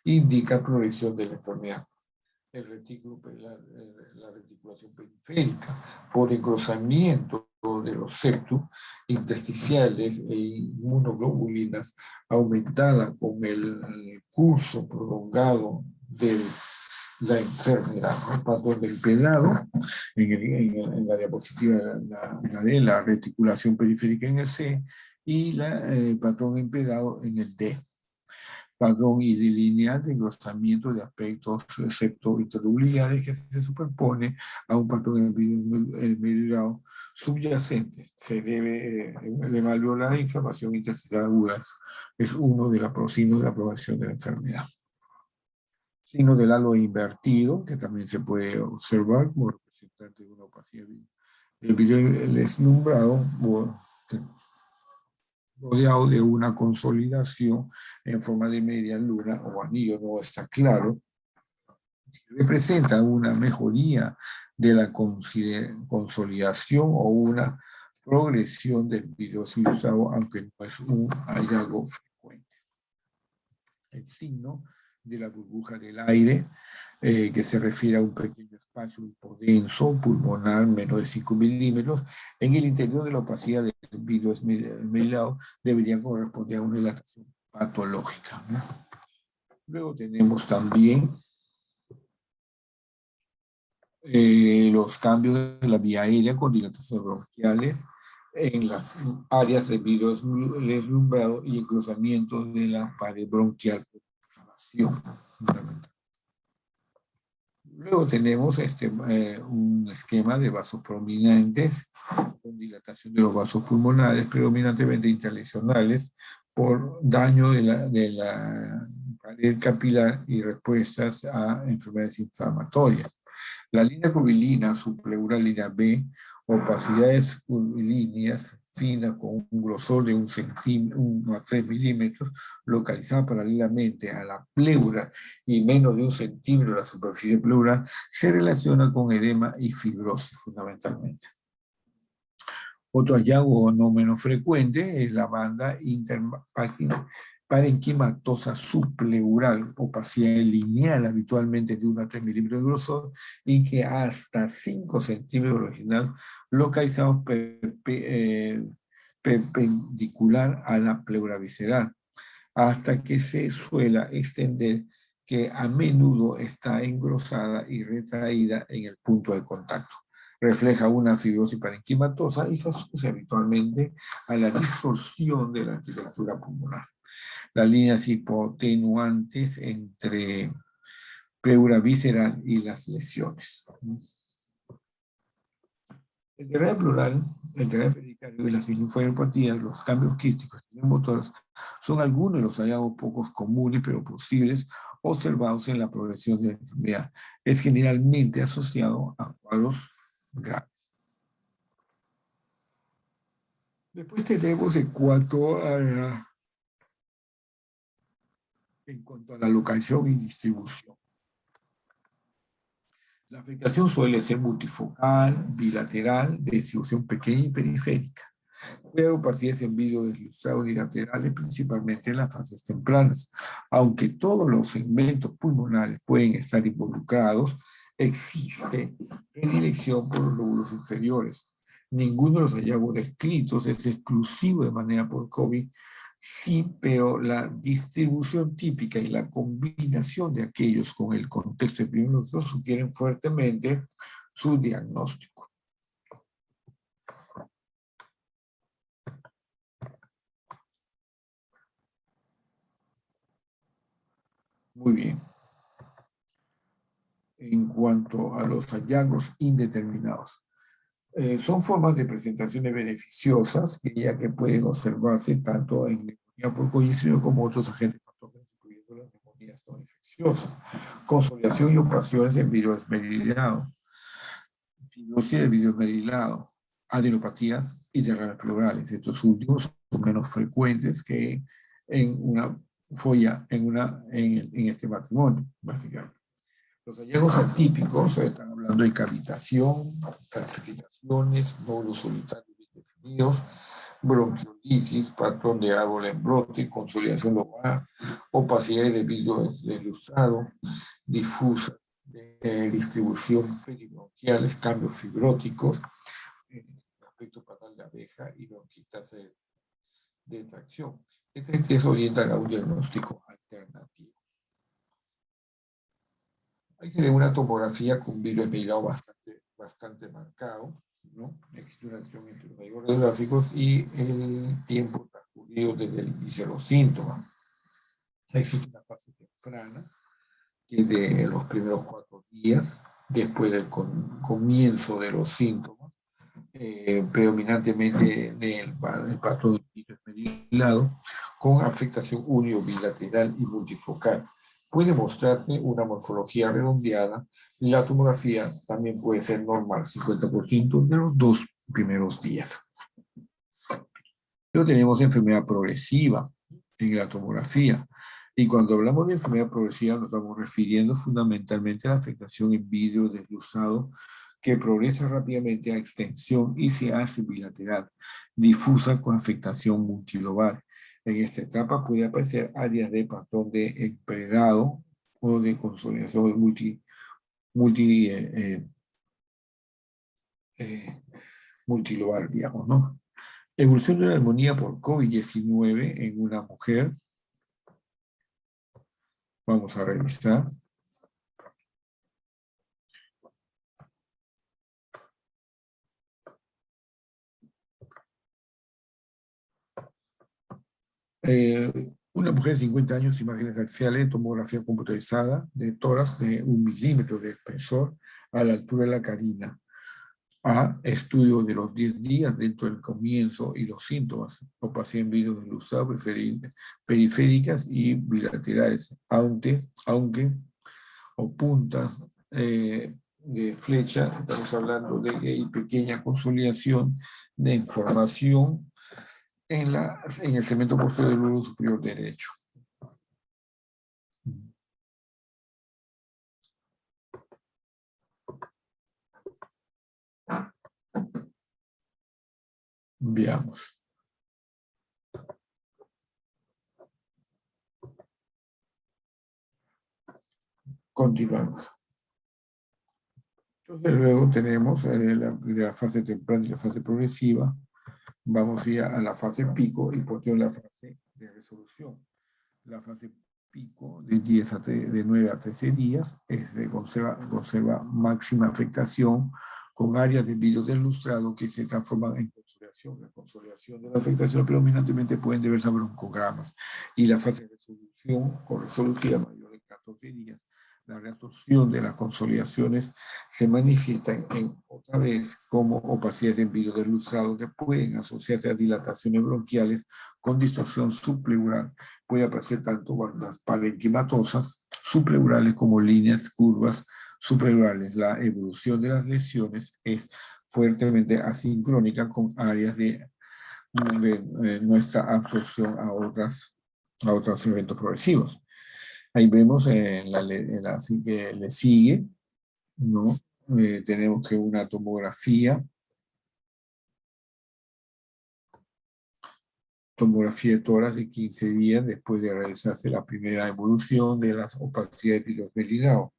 indica progresión de la enfermedad. El retículo, la reticulación periférica, por engrosamiento de los septos intersticiales e inmunoglobulinas aumentada con el curso prolongado de la enfermedad, ¿no? Patrón del pelado, en la diapositiva de la reticulación periférica en el C, y el patrón empedado en el D. Patrón idilineal de engrosamiento de aspectos septo-interluliares que se superpone a un patrón mediado subyacente. Se debe de malviolar inflamación intersticial aguda. Es uno de los signos de aprobación de la enfermedad. Signo del halo invertido, que también se puede observar como representante de una opacidad del vidrio deslumbrado, rodeado de una consolidación en forma de media luna o anillo, no está claro, representa una mejoría de la consolidación o una progresión del vidrio ilustrado, aunque no es un hallazgo frecuente. El signo de la burbuja del aire, que se refiere a un pequeño espacio hipodenso pulmonar menos de 5 milímetros en el interior de la opacidad del vidrio esmerilado, debería corresponder a una dilatación patológica, ¿no? Luego tenemos también los cambios de la vía aérea con dilataciones bronquiales en las áreas de vidrio deslumbrado y el cruzamiento de la pared bronquial por inflamación fundamental. Luego tenemos un esquema de vasos prominentes con dilatación de los vasos pulmonares, predominantemente interlesionales, por daño de la pared capilar y respuestas a enfermedades inflamatorias. La línea curvilínea, subpleural línea B, opacidades curvilíneas finas con un grosor de 1 a 3 milímetros, localizada paralelamente a la pleura y menos de 1 centímetro de la superficie pleural, se relaciona con edema y fibrosis fundamentalmente. Otro hallazgo no menos frecuente es la banda parenquimatosa subpleural, opacidad lineal habitualmente de 1 a 3 milímetros de grosor y que hasta 5 centímetros original, localizados perpendicular a la pleura visceral, hasta que se suela extender, que a menudo está engrosada y retraída en el punto de contacto. Refleja una fibrosis parenquimatosa y se asocia habitualmente a la distorsión de la arquitectura pulmonar. Las líneas hipotenuantes entre pleura visceral y las lesiones. El derrame pleural, el derrame pericardio y las linfoadeenopatías, los cambios quísticos y motores son algunos de los hallazgos pocos comunes pero posibles observados en la progresión de la enfermedad. Es generalmente asociado a cuadros graves. Después tenemos en cuanto a la localización y distribución. La afectación suele ser multifocal, bilateral, de distribución pequeña y periférica. Puede haber opacidades en vidrio deslustrado y laterales, principalmente en las fases tempranas. Aunque todos los segmentos pulmonares pueden estar involucrados, existe predilección por los lóbulos inferiores. Ninguno de los hallazgos descritos es exclusivo de manera por COVID, sí, pero la distribución típica y la combinación de aquellos con el contexto epidemiológico sugieren fuertemente su diagnóstico. Muy bien. En cuanto a los hallazgos indeterminados, son formas de presentaciones beneficiosas ya que pueden observarse tanto en neumonía por COVID como otros agentes patógenos, incluyendo las neumonías no infecciosas, consolidación y operaciones en virus esmerilado, fibrosis del virus esmerilado, adenopatías y derrames pleurales. Estos últimos son menos frecuentes que en una folla, en este matrimonio, básicamente. Los hallazgos atípicos, están hablando de cavitación, calcificaciones, nódulos solitarios indefinidos, bronquiolitis, patrón de árbol en brote, consolidación lobar, opacidad de vidrio deslustrado, difusa, distribución peribronquiales, cambios fibróticos, aspecto patal de abeja y bronquitas de tracción. Estas tres orientan a un diagnóstico alternativo. Ahí se ve una tomografía con vidrio esmerilado bastante marcado, ¿no? Existe una relación entre los valores gráficos y el tiempo transcurrido desde el inicio de los síntomas. Existe una fase temprana, que es de los primeros 4 días, después del comienzo de los síntomas, predominantemente el patrón de vidrio esmerilado, con afectación uniobilateral y multifocal. Puede mostrarse una morfología redondeada. La tomografía también puede ser normal, 50% de los 2 primeros días. Luego tenemos enfermedad progresiva en la tomografía. Y cuando hablamos de enfermedad progresiva nos estamos refiriendo fundamentalmente a la afectación en vidrio deslustrado que progresa rápidamente a extensión y se hace bilateral, difusa con afectación multilobar. En esta etapa puede aparecer áreas de patrón de empredado o de consolidación multilobar, digamos, ¿no? Evolución de la neumonía por COVID-19 en una mujer. Vamos a revisar. Una mujer de 50 años, imágenes axiales, tomografía computarizada de tórax de 1 milímetro de espesor a la altura de la carina. A, estudio de los 10 días dentro del comienzo y los síntomas, opacidad en vidrio deslustrado, periféricas y bilaterales, aunque o puntas de flecha, estamos hablando de que hay pequeña consolidación de información en el segmento posterior del lóbulo superior derecho. Veamos. Continuamos. Entonces luego tenemos la fase temprana y la fase progresiva. Vamos a ir a la fase pico y posterior a la fase de resolución. La fase pico de 9 a 13 días conserva máxima afectación con áreas de vidrio deslustrado que se transforman en consolidación. La consolidación de la afectación predominantemente pueden deberse a broncogramas. Y la fase de resolución o resolutiva mayor de 14 días, la reabsorción de las consolidaciones se manifiesta otra vez como opacidades en vidrio deslustrado que pueden asociarse a dilataciones bronquiales con distorsión subpleural. Puede aparecer tanto bandas parenquimatosas subpleurales como líneas curvas subpleurales. La evolución de las lesiones es fuertemente asincrónica con áreas de nuestra absorción a otros eventos progresivos. Ahí vemos así que le sigue, ¿no? Tenemos que una tomografía tomografía de tórax de 15 días después de realizarse la primera evolución de las opacidades de epitelio.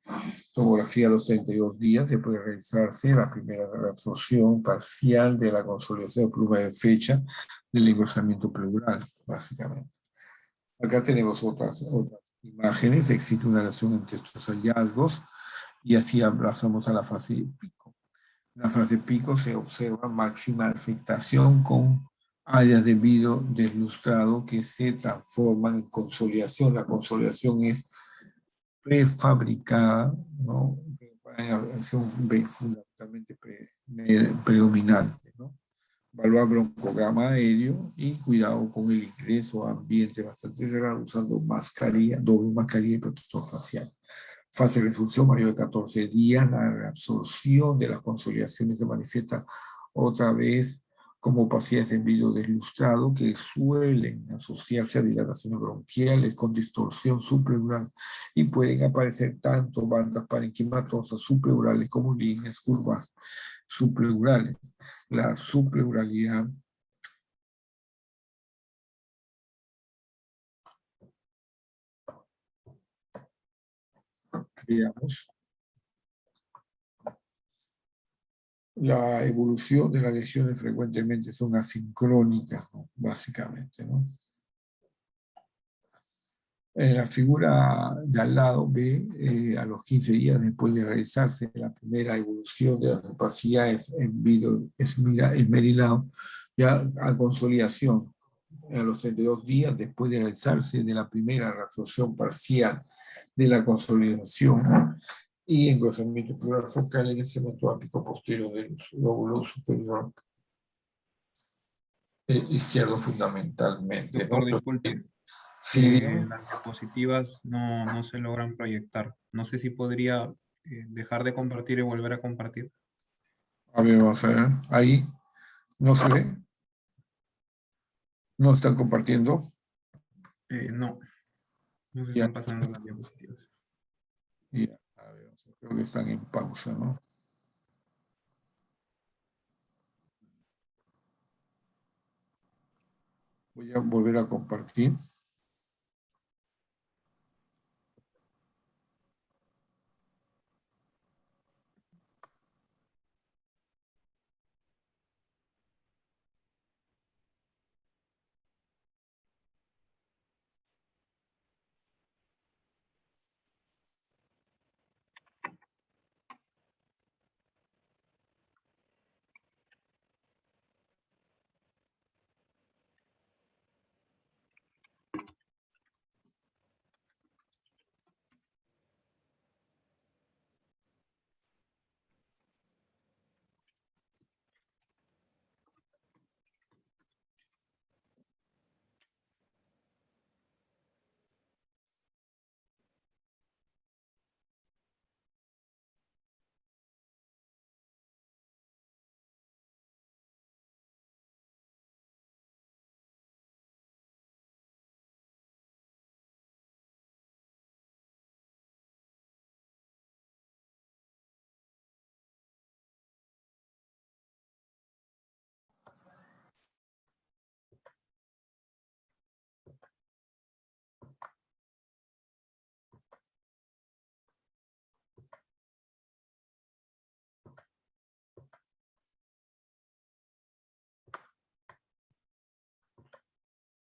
Tomografía a los 32 días después de realizarse la primera reabsorción parcial de la consolidación de pluma de fecha del engrosamiento pleural, básicamente. Acá tenemos otras imágenes. Existe una relación entre estos hallazgos y así pasamos a la fase pico. En la fase pico se observa máxima afectación con áreas de vidrio deslustrado que se transforman en consolidación. La consolidación es prefabricada, ¿no? Es fundamentalmente predominante, ¿no? Evaluar broncograma aéreo y cuidado con el ingreso a ambientes bastante cerrados usando mascarilla, doble mascarilla y protector facial. Fase de refunción mayor de 14 días, la reabsorción de las consolidaciones se manifiesta otra vez como opacidades en vidrio deslustrado que suelen asociarse a dilataciones bronquiales con distorsión subpleural y pueden aparecer tanto bandas parenquimatosas subpleurales como líneas curvas subpleurales. La subpleuralidad digamos, la evolución de las lesiones frecuentemente son asincrónicas, ¿no? Básicamente, ¿no? En la figura de al lado ve a los 15 días después de realizarse la primera evolución de las opacidades en vidrio esmerilado, ya a consolidación a los 32 días después de realizarse de la primera reabsorción parcial de la consolidación y engrosamiento pleural focal en el segmento ápico posterior del lóbulo superior izquierdo fundamentalmente, ¿no? Doctor, disculpe, Sí, las diapositivas no se logran proyectar. No sé si podría dejar de compartir y volver a compartir. a ver, vamos a ver. Ahí no se ve. No están compartiendo. No, no se Ya, están pasando las diapositivas. ya. A ver, creo que están en pausa, ¿no? Voy a volver a compartir.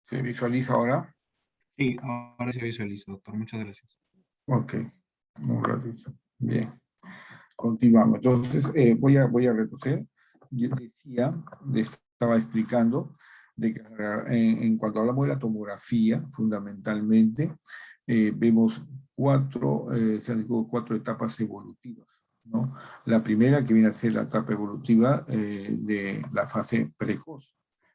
¿Se visualiza ahora? Sí, ahora se visualiza, doctor. Muchas gracias. Ok, un ratito. Bien, continuamos. Entonces, voy a retroceder. Yo decía, le estaba explicando de que en cuanto hablamos de la tomografía, fundamentalmente, vemos se han dicho cuatro etapas evolutivas, ¿no? La primera que viene a ser la etapa evolutiva de la fase precoz.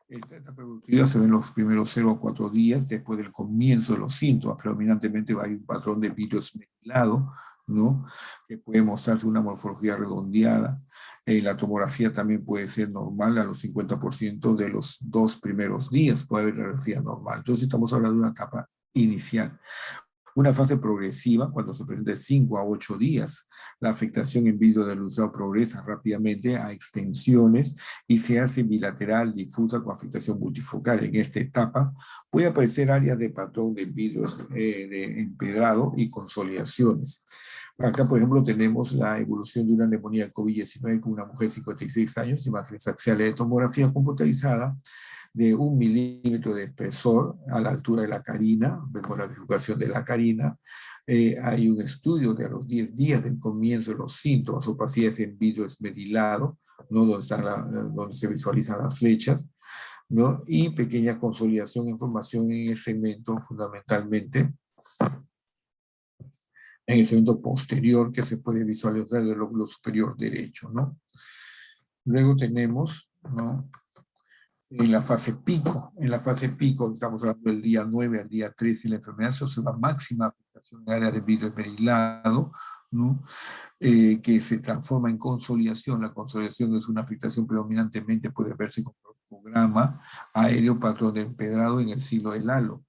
Esta etapa evolutiva se ve en los primeros 0 a 4 días después del comienzo de los síntomas. Predominantemente hay un patrón de vidrio esmerilado, ¿no? Que puede mostrarse una morfología redondeada. La tomografía también puede ser normal a los 50% de los 2 primeros días, puede haber radiografía normal. Entonces estamos hablando de una etapa inicial. Una fase progresiva, cuando se presenta de 5 a 8 días. La afectación en vidrio del lustrado progresa rápidamente a extensiones y se hace bilateral, difusa con afectación multifocal. En esta etapa puede aparecer áreas de patrón de vidrio de empedrado y consolidaciones. Acá, por ejemplo, tenemos la evolución de una neumonía de COVID-19 con una mujer de 56 años, imágenes axiales de tomografía computarizada de 1 milímetro de espesor a la altura de la carina, vemos la bifurcación de la carina. Hay un estudio de a los 10 días del comienzo de los síntomas o pacientes en vidrio esmerilado, ¿no? Donde se visualizan las flechas, ¿no? Y pequeña consolidación en formación en el segmento fundamentalmente, en el segmento posterior que se puede visualizar del lóbulo superior derecho, ¿no? Luego tenemos, ¿no? En la fase pico, estamos hablando del día 9 al día 13, la enfermedad se observa máxima afectación en área de vidrio esmerilado, ¿no? Que se transforma en consolidación. La consolidación es una afectación predominantemente, puede verse con programa aéreo, patrón de empedrado en el siglo del halo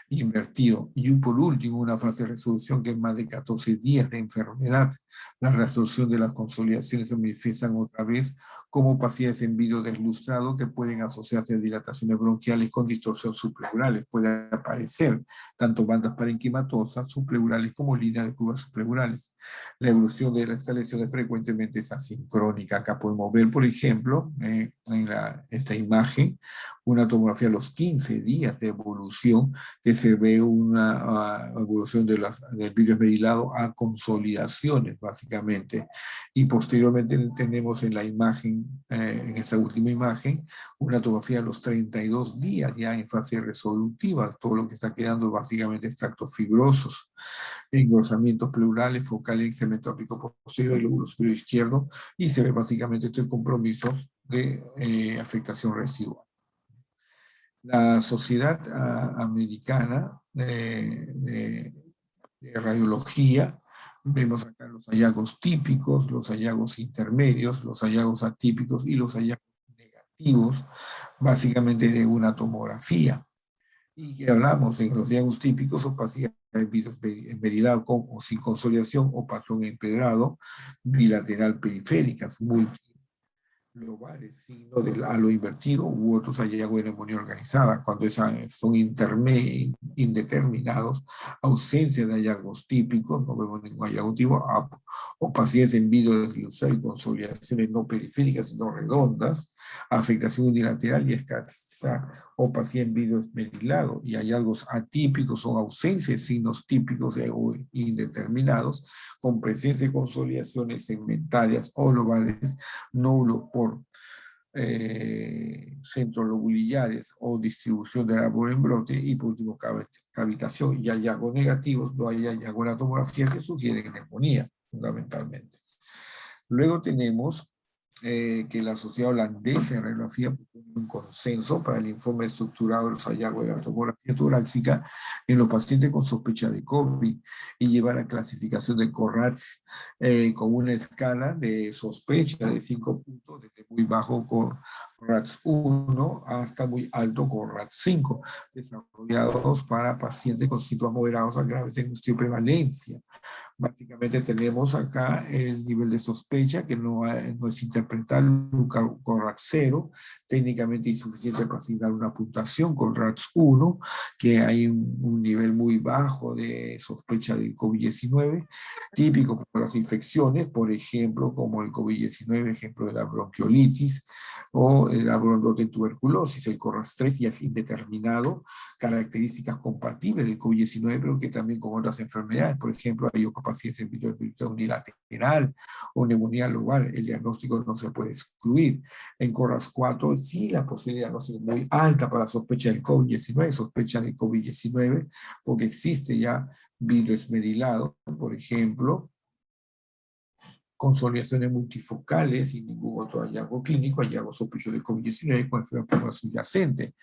invertido. Y por último, una fase de resolución que es más de 14 días de enfermedad. La resolución de las consolidaciones se manifiestan otra vez como pacientes en vidrio deslustrado que pueden asociarse a dilataciones bronquiales con distorsión subpleurales. Puede aparecer tanto bandas parenquimatosas subpleurales como líneas de curvas subpleurales. La evolución de estas lesiones frecuentemente es asincrónica. Acá podemos ver, por ejemplo, en esta imagen, una tomografía a los 15 días de evolución que se ve una evolución del vidrio esmerilado a consolidaciones, básicamente. Y posteriormente tenemos en la imagen, en esta última imagen, una tomografía a los 32 días, ya en fase resolutiva. Todo lo que está quedando básicamente extractos fibrosos, engrosamientos pleurales, focales en segmento óptico posterior y lóbulo superior izquierdo, y se ve básicamente este compromiso de afectación residual. La Sociedad Americana de Radiología, vemos acá los hallazgos típicos, los hallazgos intermedios, los hallazgos atípicos y los hallazgos negativos, básicamente de una tomografía. Y que hablamos de los hallazgos típicos, opacidad de vidrio esmerilado con o sin consolidación o patrón empedrado, bilateral periféricas, globales, signo del halo invertido u otros hallazgos de neumonía organizada, cuando son indeterminados, ausencia de hallazgos típicos, no vemos ningún hallazgo tipo, opacidades en vidrio deslustrado y consolidaciones no periféricas, sino redondas, afectación unilateral y escasa opacidad en vidrio esmerilado, y hallazgos atípicos son ausencia de signos típicos o indeterminados, con presencia de consolidaciones segmentarias o globales, nódulos por centrolobulillares o distribución del árbol en brote, y por último cavitación y hallazgos negativos. No hay hallazgo en la tomografía que sugieren neumonía fundamentalmente. Luego tenemos que la Sociedad Holandesa de Radiografía propone un consenso para el informe estructurado de los hallazgos de la tomografía torácica en los pacientes con sospecha de COVID y llevar la clasificación de CORRATS con una escala de sospecha de 5 puntos, desde muy bajo CORRATS 1 hasta muy alto CORRATS 5, desarrollados para pacientes con síntomas moderados a graves de prevalencia. Básicamente tenemos acá el nivel de sospecha, que no es interpretable, con RATS 0, técnicamente insuficiente para asignar una puntuación, con RATS 1, que hay un nivel muy bajo de sospecha del COVID-19, típico para las infecciones, por ejemplo, como el COVID-19, ejemplo de la bronquiolitis, o la broncolitis en tuberculosis. El CORRATS 3 ya es indeterminado, características compatibles del COVID-19, pero que también con otras enfermedades, por ejemplo, hay pacientes en vidrio unilateral o neumonía lobar, el diagnóstico no se puede excluir. En CORRAS 4 sí la posibilidad de diagnóstico es muy alta para sospecha del COVID-19, sospecha del COVID-19, porque existe ya vidrio esmerilado, por ejemplo, consolidaciones multifocales y ningún otro hallazgo clínico, hallazgo sospechoso de COVID-19 con enfermedad subyacente.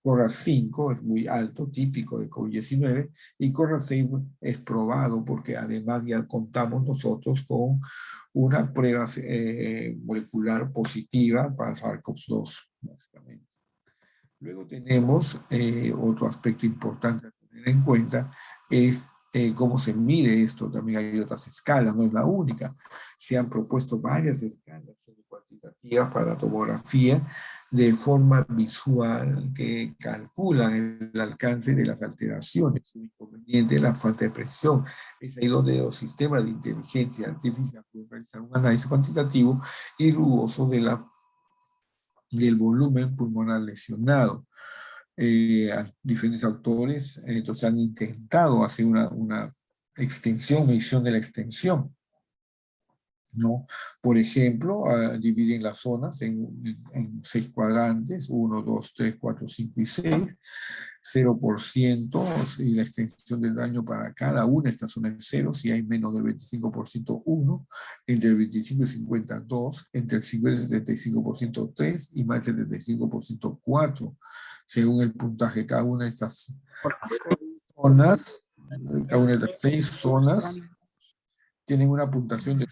CORRAS 5 es muy alto, típico de COVID-19, y CORRAS 6 es probado porque además ya contamos nosotros con una prueba molecular positiva para SARS-CoV-2, básicamente. Luego tenemos otro aspecto importante a tener en cuenta, es cómo se mide esto. También hay otras escalas, no es la única. Se han propuesto varias escalas cuantitativas para la tomografía de forma visual que calculan el alcance de las alteraciones, el inconveniente de la falta de presión. Es ahí donde los sistemas de inteligencia artificial pueden realizar un análisis cuantitativo y riguroso del volumen pulmonar lesionado. Diferentes autores entonces han intentado hacer una extensión, medición de la extensión, ¿no? Por ejemplo, dividen las zonas en 6 cuadrantes, 1, 2, 3, 4, 5 y 6, 0%, y la extensión del daño para cada una de estas zonas es 0, si hay menos del 25%, 1, entre el 25 y 50, 2, entre el 50 y 75%, 3, y más del 75%, 4, según el puntaje. Cada una de estas zonas, cada una de estas 6 zonas, tienen una puntuación de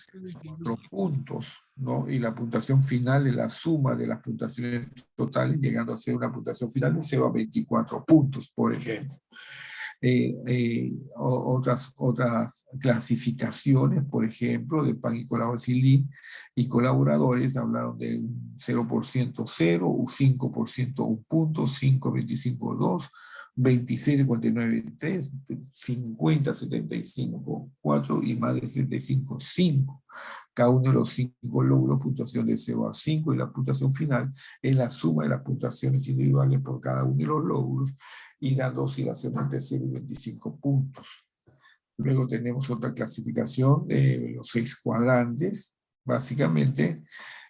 4 puntos, ¿no? Y la puntuación final es la suma de las puntuaciones totales, llegando a ser una puntuación final de 0 a 24 puntos, por ejemplo. Otras clasificaciones, por ejemplo, de Pan y Colaboración y colaboradores hablaron de un 0% 0, un 5% 1 punto, 5, 25, 2, 26 de 49, 3, 50, 75, 4 y más de 75, 5. Cada uno de los 5 logros, puntuación de 0 a 5, y la puntuación final es la suma de las puntuaciones individuales por cada uno de los logros, y dando oscilaciones entre 0 y 25 puntos. Luego tenemos otra clasificación de los 6 cuadrantes, básicamente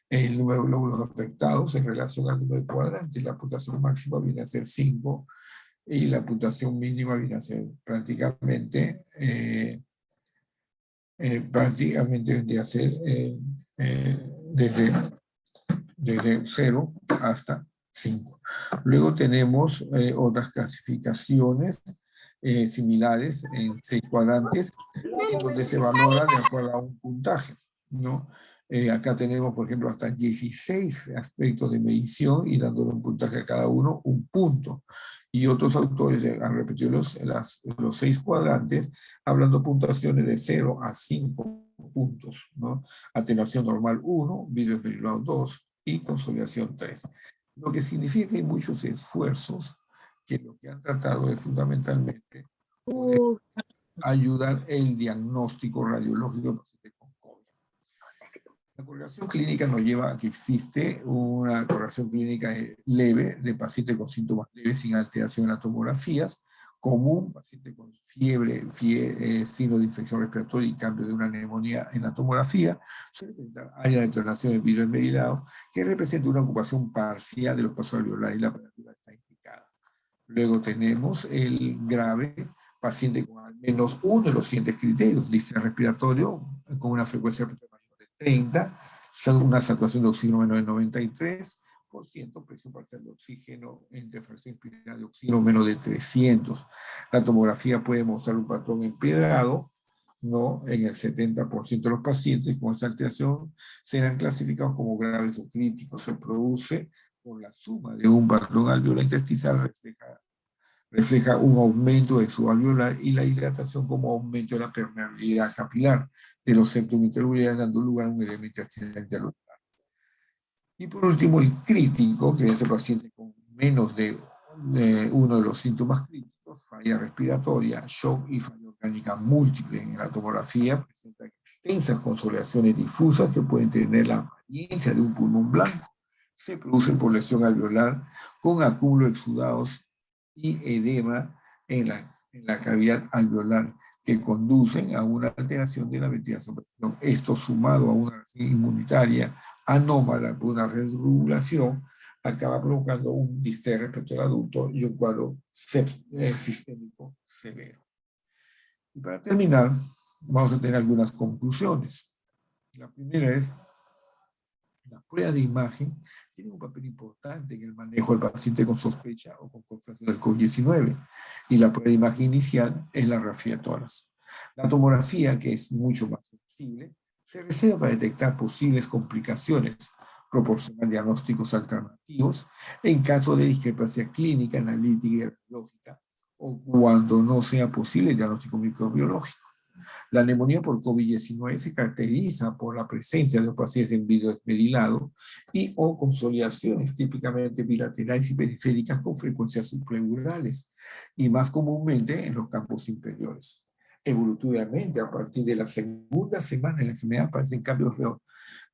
el número de lóbulos afectados en relación al número de cuadrantes. La puntuación máxima viene a ser 5 y la puntuación mínima viene a ser prácticamente vendría a ser desde 0 hasta 5. Luego tenemos otras clasificaciones similares en 6 cuadrantes, donde se valora de acuerdo a un puntaje, ¿no? Acá tenemos, por ejemplo, hasta 16 aspectos de medición y dándole un puntaje a cada uno, un punto. Y otros autores han repetido los 6 cuadrantes, hablando puntuaciones de 0 a 5 puntos, ¿no? Atenuación normal 1, vídeo especulado 2 y consolidación 3. Lo que significa que hay muchos esfuerzos que lo que han tratado es fundamentalmente poder ayudar el diagnóstico radiológico del paciente con COVID. La correlación clínica nos lleva a que existe una correlación clínica leve de pacientes con síntomas leves sin alteración en las tomografías, común, paciente con fiebre, signo de infección respiratoria y cambio de una neumonía en la tomografía, suele presentar área de tronación en vidrio esmerilado, que representa una ocupación parcial de los pasos alveolares y la aparatura está indicada. Luego tenemos el grave, paciente con al menos uno de los siguientes criterios: distrés respiratorio con una frecuencia mayor de 30, una saturación de oxígeno menor de 93%, presión parcial de oxígeno entre fracción inspirada de oxígeno menos de 300. La tomografía puede mostrar un patrón empedrado, ¿no? En el 70% de los pacientes con esta alteración serán clasificados como graves o críticos. Se produce por la suma de un patrón alveolar intersticial, refleja un aumento de su alveolar, y la dilatación como aumento de la permeabilidad capilar de los septos interalveolares, dando lugar a un edema intersticial interalveolar. Y por último, el crítico, que es el paciente con menos de uno de los síntomas críticos: falla respiratoria, shock y falla orgánica múltiple. En la tomografía presenta extensas consolidaciones difusas que pueden tener la apariencia de un pulmón blanco. Se producen por lesión alveolar con acúmulo de exudados y edema en la cavidad alveolar, que conducen a una alteración de la ventilación. Esto, sumado a una reacción inmunitaria anómala por una desregulación, acaba provocando un distrés respiratorio adulto y un cuadro sistémico severo. Y para terminar, vamos a tener algunas conclusiones. La primera es: las pruebas de imagen tienen un papel importante en el manejo del paciente con sospecha o con confirmación del COVID-19, y la prueba de imagen inicial es la radiografía tórax. La tomografía, que es mucho más sensible, se reserva para detectar posibles complicaciones, proporcionar diagnósticos alternativos en caso de discrepancia clínica, analítica y radiológica, o cuando no sea posible el diagnóstico microbiológico. La neumonía por COVID-19 se caracteriza por la presencia de pacientes en vidrio esmerilado y o consolidaciones típicamente bilaterales y periféricas con frecuencias subpleurales y más comúnmente en los campos inferiores. Evolutivamente, a partir de la segunda semana de la enfermedad aparecen cambios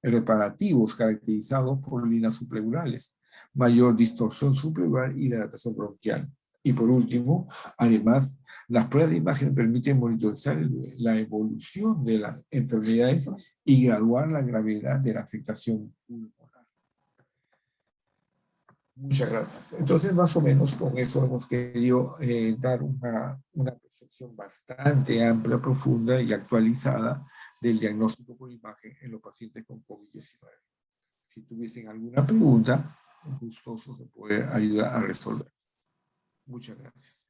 reparativos caracterizados por líneas subpleurales, mayor distorsión subpleural y dilatación bronquial. Y por último, además, las pruebas de imagen permiten monitorizar la evolución de las enfermedades y graduar la gravedad de la afectación pulmonar. Muchas gracias. Entonces, más o menos con eso hemos querido dar una percepción bastante amplia, profunda y actualizada del diagnóstico por imagen en los pacientes con COVID-19. Si tuviesen alguna pregunta, gustoso se puede ayudar a resolver. Muchas gracias.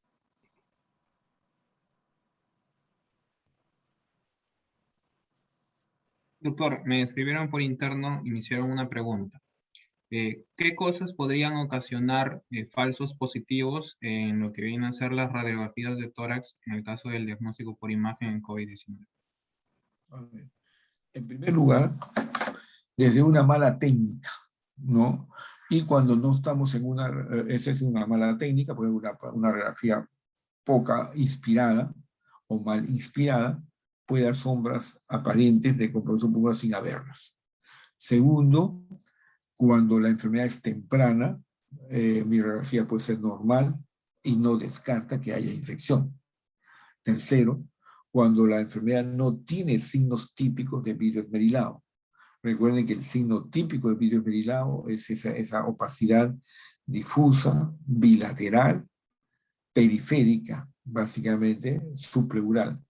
Doctor, me escribieron por interno y me hicieron una pregunta. ¿Qué cosas podrían ocasionar falsos positivos en lo que vienen a ser las radiografías de tórax en el caso del diagnóstico por imagen en COVID-19? En primer lugar, desde una mala técnica, ¿no? Y cuando no estamos en esa es una mala técnica, pues una radiografía poca inspirada o mal inspirada, puede dar sombras aparentes de compresión pulmonar sin haberlas. Segundo, cuando la enfermedad es temprana, mi radiografía puede ser normal y no descarta que haya infección. Tercero, cuando la enfermedad no tiene signos típicos de vidrio esmerilado. Recuerden que el signo típico de vidrio esmerilado es esa opacidad difusa, bilateral, periférica, básicamente subpleural.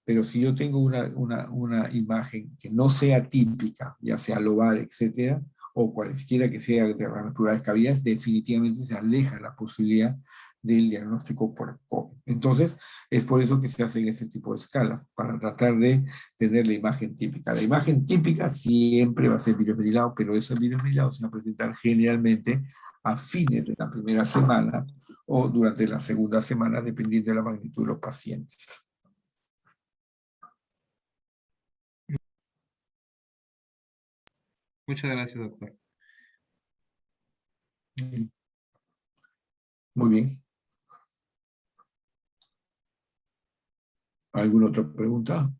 Pero si yo tengo una imagen que no sea típica, ya sea lobar, etcétera, o cualesquiera que sea de ramas plurales cavidades, definitivamente se aleja la posibilidad del diagnóstico por COVID. Entonces, es por eso que se hacen ese tipo de escalas, para tratar de tener la imagen típica. La imagen típica siempre va a ser virus esmerilado, pero esos virus esmerilados se van a presentar generalmente a fines de la primera semana o durante la segunda semana, dependiendo de la magnitud de los pacientes. Muchas gracias, doctor. Muy bien. ¿Alguna otra pregunta?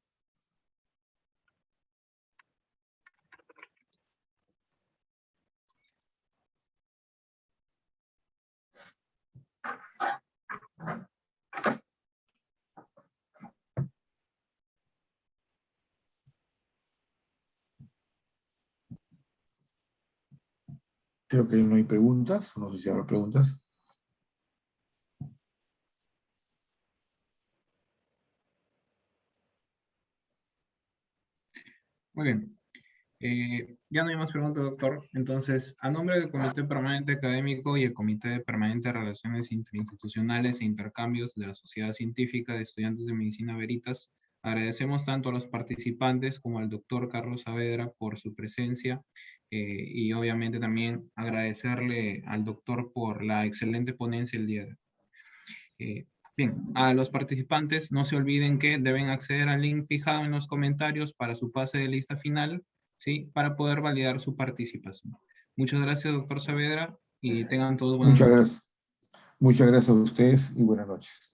Creo que no hay preguntas. No sé si habrá preguntas. Muy bien. Ya no hay más preguntas, doctor. Entonces, a nombre del Comité Permanente Académico y el Comité Permanente de Relaciones Interinstitucionales e Intercambios de la Sociedad Científica de Estudiantes de Medicina Veritas, agradecemos tanto a los participantes como al doctor Carlos Saavedra por su presencia y obviamente también agradecerle al doctor por la excelente ponencia el día de hoy. Bien, a los participantes no se olviden que deben acceder al link fijado en los comentarios para su pase de lista final, ¿sí? Para poder validar su participación. Muchas gracias, doctor Saavedra, y tengan todos buenas Muchas noches. gracias. Muchas gracias a ustedes y buenas noches.